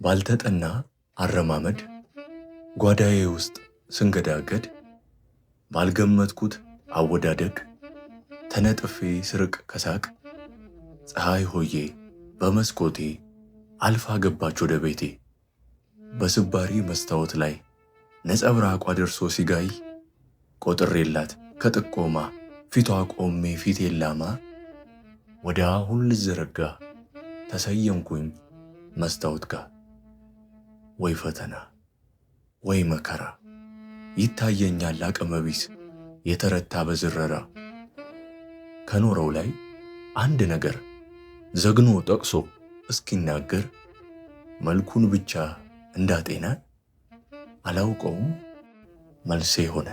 ባልተጠና አረማመድ ጓዳዬ ውስጥ ስንገዳገድ ባልገመትኩት አወዳደግ ተነጥፌ ስርቅ ከሳቅ ፀሐይ ሆዬ በመስኮቴ አልፋ ገባች ወደ ቤቴ። በስባሪ መስታወት ላይ ነጸብራቋ ደርሶ ሲጋይ ቆጥሬላት ከጥቆማ ፊቷ ቆሜ ፊቴን ላማ ወደ አሁን ልዘረጋ ተሰየምኩኝ መስታወት ጋር። ወይ ፈተና ወይ መከራ ይታየኛል አቅመቢስ የተረታ በዝረራ ከኖረው ላይ አንድ ነገር ዘግኖ ጠቅሶ እስኪናገር መልኩን ብቻ እንዳጤነ አላውቀውም መልሴ ሆነ።